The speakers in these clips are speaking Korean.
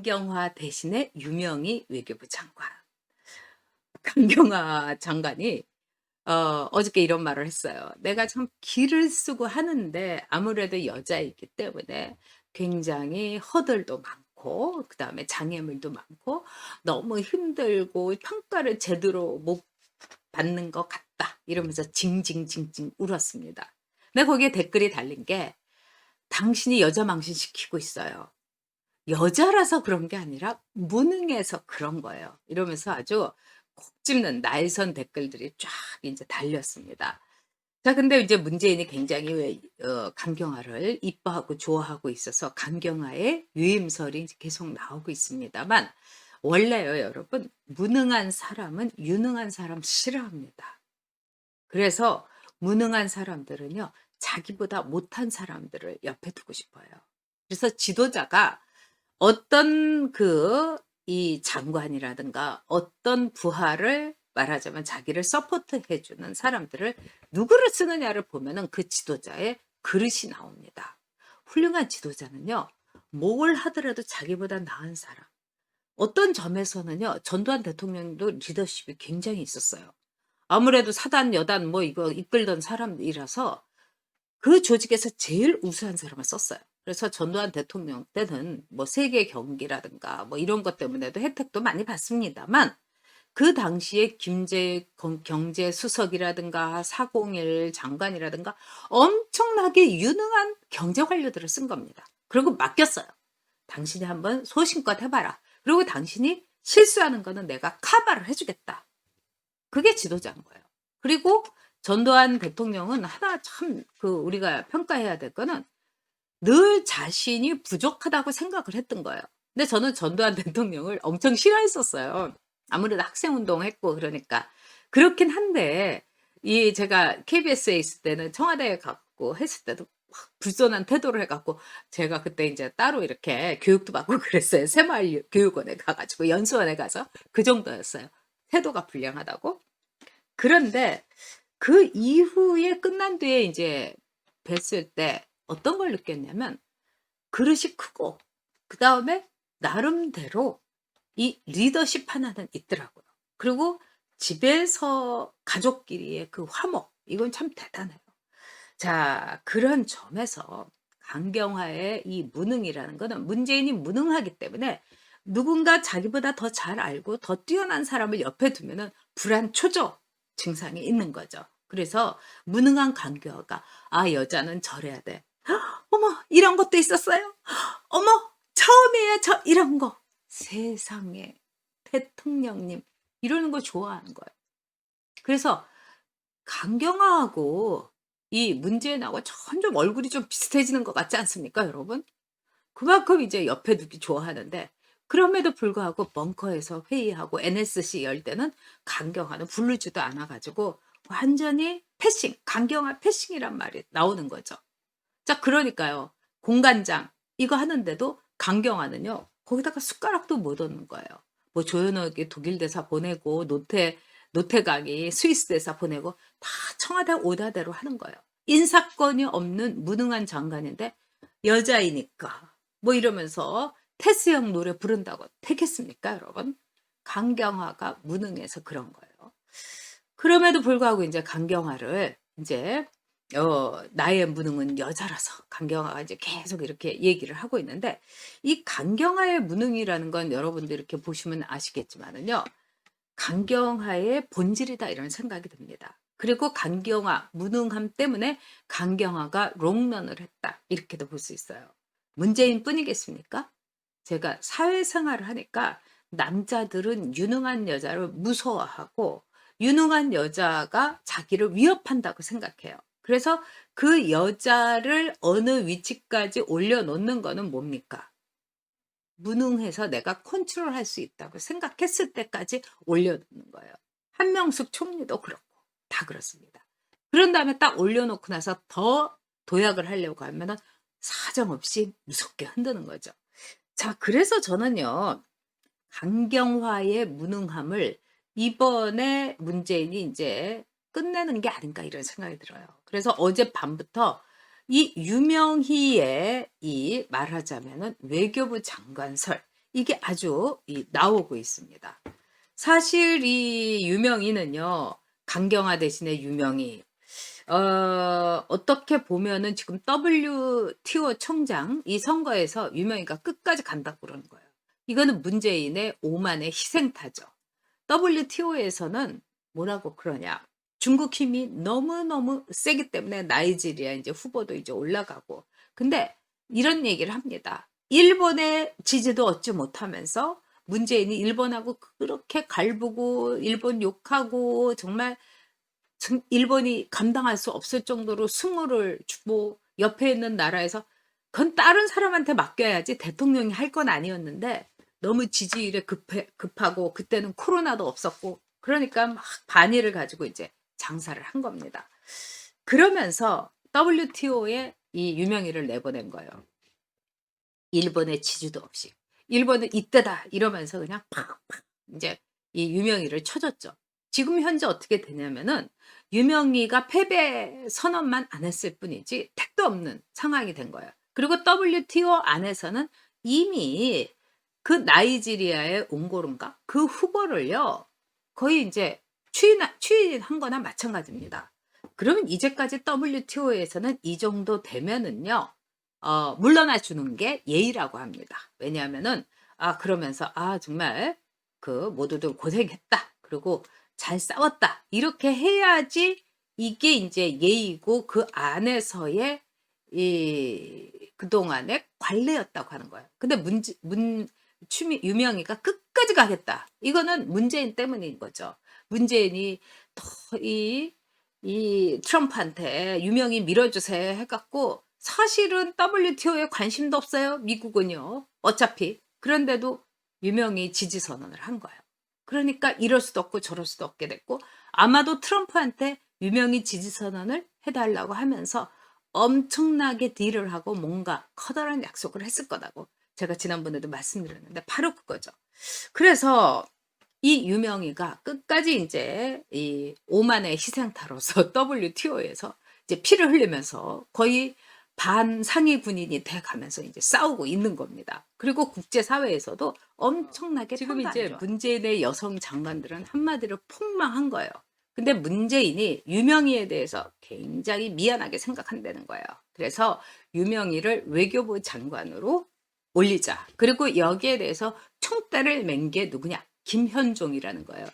강경화 대신에 유명희 외교부 장관. 강경화 장관이 어저께 이런 말을 했어요. "내가 참 기를 쓰고 하는데 아무래도 여자이기 때문에 굉장히 허들도 많고 그다음에 장애물도 많고 너무 힘들고 평가를 제대로 못 받는 것 같다." 이러면서 징징징징 울었습니다. 근데 거기에 댓글이 달린 게 "당신이 여자 망신시키고 있어요. 여자라서 그런 게 아니라 무능해서 그런 거예요." 이러면서 아주 콕 집는 날선 댓글들이 쫙 인제 달렸습니다. 자 근데 이제 문재인이 굉장히 왜 강경화를 이뻐하고 좋아하고 있어서 강경화의 유임설이 이제 계속 나오고 있습니다만 원래요 여러분 무능한 사람은 유능한 사람 싫어합니다. 그래서 무능한 사람들은요 자기보다 못한 사람들을 옆에 두고 싶어요. 그래서 지도자가 어떤 이 장관이라든가 어떤 부하를 말하자면 자기를 서포트해 주는 사람들을 누구를 쓰느냐를 보면은 그 지도자의 그릇이 나옵니다. 훌륭한 지도자는요. 뭘 하더라도 자기보다 나은 사람. 어떤 점에서는요. 전두환 대통령도 리더십이 굉장히 있었어요. 아무래도 사단, 여단 뭐 이거 이끌던 사람이라서 그 조직에서 제일 우수한 사람을 썼어요. 그래서 전두환 대통령 때는 뭐 세계 경기라든가 뭐 이런 것 때문에도 혜택도 많이 받습니다만 그 당시에 경제수석이라든가 401 장관이라든가 엄청나게 유능한 경제 관료들을 쓴 겁니다. 그리고 맡겼어요. "당신이 한번 소신껏 해 봐라. 그리고 당신이 실수하는 거는 내가 커버를 해 주겠다." 그게 지도자인 거예요. 그리고 전두환 대통령은 하나 참 우리가 평가해야 될 거는 늘 자신이 부족하다고 생각을 했던 거예요. 근데 저는 전두환 대통령을 엄청 싫어했었어요. 아무래도 학생 운동했고 그러니까. 그렇긴 한데 제가 KBS에 있을 때는 청와대에 갔고 했을 때도 막 불손한 태도를 해 갖고 제가 그때 인제 따로 이렇게 교육도 받고 그랬어요. 새마을 교육원에 가 가지고 연수원에 가서 그 정도였어요. 태도가 불량하다고. 그런데 그 이후에 끝난 뒤에 인제 뵀을 때 어떤 걸 느꼈냐면 그릇이 크고 그다음에 나름대로 이 리더십 하나는 있더라고요. 그리고 집에서 가족끼리의 그 화목 이건 참 대단해요. 자 그런 점에서 강경화의 이 무능이라는 거는 문재인이 무능하기 때문에 누군가 자기보다 더 잘 알고 더 뛰어난 사람을 옆에 두면은 불안초조 증상이 있는 거죠. 그래서 무능한 강경화가 '아 여자는 저래야 돼. 어머 이런 것도 있었어요? 어머 처음이에요 저 이런 거.' 세상에 대통령님 이러는 거 좋아하는 거예요. 그래서 강경화하고 이 문재인하고 점점 얼굴이 좀 비슷해지는 것 같지 않습니까 여러분? 그만큼 이제 옆에 두기 좋아하는데 그럼에도 불구하고 벙커에서 회의하고 NSC 열 때는 강경화는 부르지도 않아 가지고 완전히 패싱, 강경화 패싱이란 말이 나오는 거죠. 자 그러니까요. 공관장 이거 하는데도 강경화는요. 거기다가 숟가락도 못 얹는 거예요. 뭐 조연옥이 독일 대사 보내고 노태강이 스위스 대사 보내고 다 청와대 오다대로 하는 거예요. 인사권이 없는 무능한 장관인데 여자이니까 뭐 이러면서 테스형 노래 부른다고 되겠습니까 여러분? 강경화가 무능해서 그런 거예요. 그럼에도 불구하고 인제 강경화를 인제 "나의 무능은 여자라서." 강경화가 이제 계속 이렇게 얘기를 하고 있는데 이 강경화의 무능이라는 건 여러분들 이렇게 보시면 아시겠지만은요. '강경화의 본질이다.' 이런 생각이 듭니다. 그리고 '강경화, 무능함 때문에 강경화가 롱런을 했다.' 이렇게도 볼 수 있어요. 문재인뿐이겠습니까? 제가 사회생활을 하니까 남자들은 유능한 여자를 무서워하고 유능한 여자가 자기를 위협한다고 생각해요. 그래서 그 여자를 어느 위치까지 올려놓는 거는 뭡니까? 무능해서 내가 컨트롤할 수 있다고 생각했을 때까지 올려놓는 거예요. 한명숙 총리도 그렇고 다 그렇습니다. 그런 다음에 딱 올려놓고 나서 더 도약을 하려고 하면은 사정없이 무섭게 흔드는 거죠. 자 그래서 저는요. 강경화의 무능함을 이번에 문재인이 인제 끝내는 게 아닌가 이런 생각이 들어요. 그래서 어젯밤부터 이 유명희의 이 말하자면은 외교부 장관설 이게 아주 나오고 있습니다. 사실 이 유명인은요. 강경화 대신에 유명희. 어떻게 보면은 지금 WTO 총장 이 선거에서 유명희가 끝까지 간다고 그러는 거예요. 이거는 문재인의 오만의 희생타죠. WTO에서는 뭐라고 그러냐. 중국 힘이 너무너무 세기 때문에 나이지리아 이제 후보도 이제 올라가고. 근데 이런 얘기를 합니다. 일본의 지지도 얻지 못하면서 문재인이 일본하고 그렇게 갈구고 일본 욕하고 정말 일본이 감당할 수 없을 정도로 승호를 주고 옆에 있는 나라에서 그건 다른 사람한테 맡겨야지 대통령이 할 건 아니었는데 너무 지지율에 급하고 그때는 코로나도 없었고 그러니까 막 반의를 가지고 이제 장사를 한 겁니다. 그러면서 WTO에 이 유명희를 내보낸 거예요. 일본의 지지도 없이. 일본은 이때다 이러면서 그냥 팍팍 이제 이 유명희를 쳐줬죠. 지금 현재 어떻게 되냐면은 유명희가 패배 선언만 안 했을 뿐이지 택도 없는 상황이 된 거예요. 그리고 WTO 안에서는 이미 그 나이지리아의 옹고른가 그 후보를요 거의 이제 추인한 거나 마찬가지입니다. 그러면 이제까지 WTO에서는 이 정도 되면은요 물러나 주는 게 예의라고 합니다. 왜냐하면은 그러면서 정말 그 모두들 고생했다. 그리고 잘 싸웠다. 이렇게 해야지 이게 인제 예의고 그 안에서의 이 그동안의 관례였다고 하는 거예요. 근데 유명희가 끝까지 가겠다. 이거는 문재인 때문인 거죠. 문재인이 더 이 트럼프한테 "유명희 밀어주세요." 해 갖고 사실은 WTO에 관심도 없어요, 미국은요. 어차피. 그런데도 유명히 지지 선언을 한 거예요. 그러니까 이럴 수도 없고 저럴 수도 없게 됐고 아마도 트럼프한테 유명히 지지 선언을 해 달라고 하면서 엄청나게 딜을 하고 뭔가 커다란 약속을 했을 거라고 제가 지난번에도 말씀드렸는데 바로 그거죠. 그래서 이 유명희가 끝까지 인제 이 오만의 희생타로서 WTO에서 이제 피를 흘리면서 거의 반상위 군인이 돼 가면서 인제 싸우고 있는 겁니다. 그리고 국제 사회에서도 엄청나게 지금 평도 안 이제 좋아요. 문재인의 여성 장관들은 한마디로 폭망한 거예요. 근데 문재인이 유명희에 대해서 굉장히 미안하게 생각한다는 거예요. 그래서 유명희를 외교부 장관으로 올리자. 그리고 여기에 대해서 총대를 맨 게 누구냐? 김현종이라는 거예요.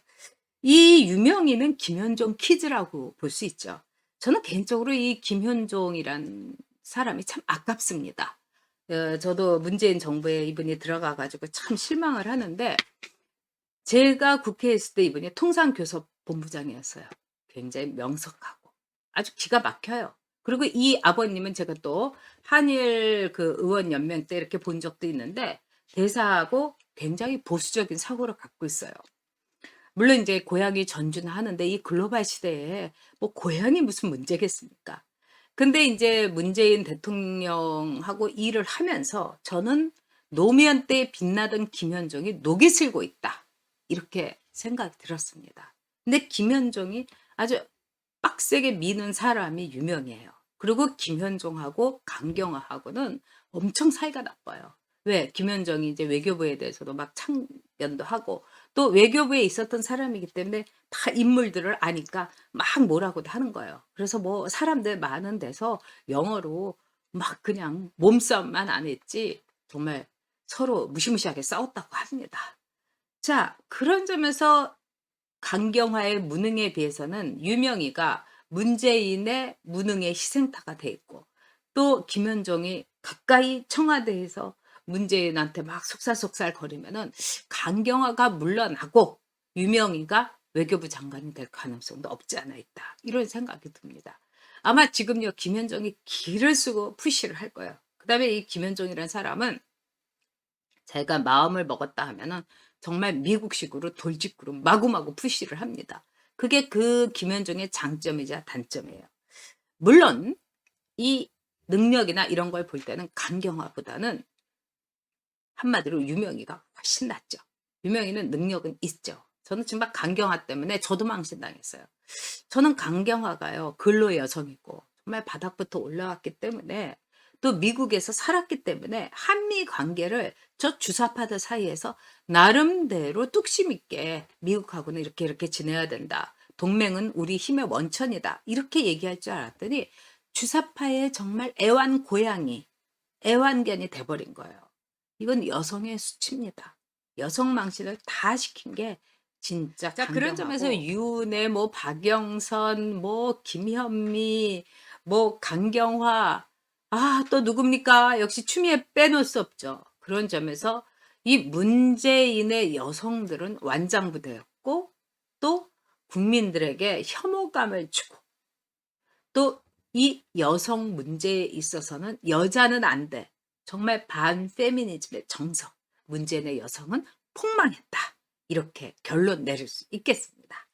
이 유명인은 김현종 키즈라고 볼 수 있죠. 저는 개인적으로 이 김현종이란 사람이 참 아깝습니다. 저도 문재인 정부에 이분이 들어가 가지고 참 실망을 하는데 제가 국회에 있을 때 이분이 통상교섭본부장이었어요. 굉장히 명석하고 아주 기가 막혀요. 그리고 이 아버님은 제가 또 한일 그 의원 연맹 때 이렇게 본 적도 있는데 대사하고 굉장히 보수적인 사고를 갖고 있어요. 물론 이제 고향이 전주는 하는데 이 글로벌 시대에 뭐 고향이 무슨 문제겠습니까? 근데 인제 문재인 대통령하고 일을 하면서 저는 '노무현 때 빛나던 김현종이 녹이 슬고 있다.' 이렇게 생각이 들었습니다. 근데 김현종이 아주 빡세게 미는 사람이 유명해요. 그리고 김현종하고 강경화하고는 엄청 사이가 나빠요. 왜? 김현정이 이제 외교부에 대해서도 막 참견도 하고 또 외교부에 있었던 사람이기 때문에 다 인물들을 아니까 막 뭐라고도 하는 거예요. 그래서 뭐 사람들 많은 데서 영어로 막 그냥 몸싸움만 안 했지 정말 서로 무시무시하게 싸웠다고 합니다. 자, 그런 점에서 강경화의 무능에 비해서는 유명희가 문재인의 무능의 희생타가 돼 있고 또 김현종이 가까이 청와대에서 문재인한테 막 속살속살 거리면은 강경화가 물러나고 유명희가 외교부 장관이 될 가능성도 없지 않아 있다. 이런 생각이 듭니다. 아마 지금요 김현종이 기를 쓰고 푸시를 할 거예요. 그다음에 이 김현종이라는 사람은 제가 마음을 먹었다 하면은 정말 미국식으로 돌직구로 마구마구 푸시를 합니다. 그게 그 김현종의 장점이자 단점이에요. 물론 이 능력이나 이런 걸 볼 때는 강경화보다는 한마디로 유명희가 훨씬 낫죠. 유명희는 능력은 있죠. 저는 정말 강경화 때문에 저도 망신당했어요. 저는 강경화가요 근로의 여성이고 정말 바닥부터 올라왔기 때문에 또 미국에서 살았기 때문에 한미 관계를 저 주사파들 사이에서 나름대로 뚝심 있게 미국하고는 이렇게 이렇게 지내야 된다. 동맹은 우리 힘의 원천이다. 이렇게 얘기할 줄 알았더니 주사파의 정말 애완고양이, 애완견이 돼버린 거예요. 이건 여성의 수치입니다. 여성 망신을 다 시킨 게 진짜 자, 그런 점에서 강경하고 윤회, 뭐 박영선, 뭐 김현미, 뭐 강경화, 또 누굽니까? 역시 추미애 빼놓을 수 없죠. 그런 점에서 이 문재인의 여성들은 완장부대였고 또 국민들에게 혐오감을 주고 또 이 여성 문제에 있어서는 여자는 안 돼. 정말 반페미니즘의 정석. 문재인의 여성은 폭망했다. 이렇게 결론 내릴 수 있겠습니다.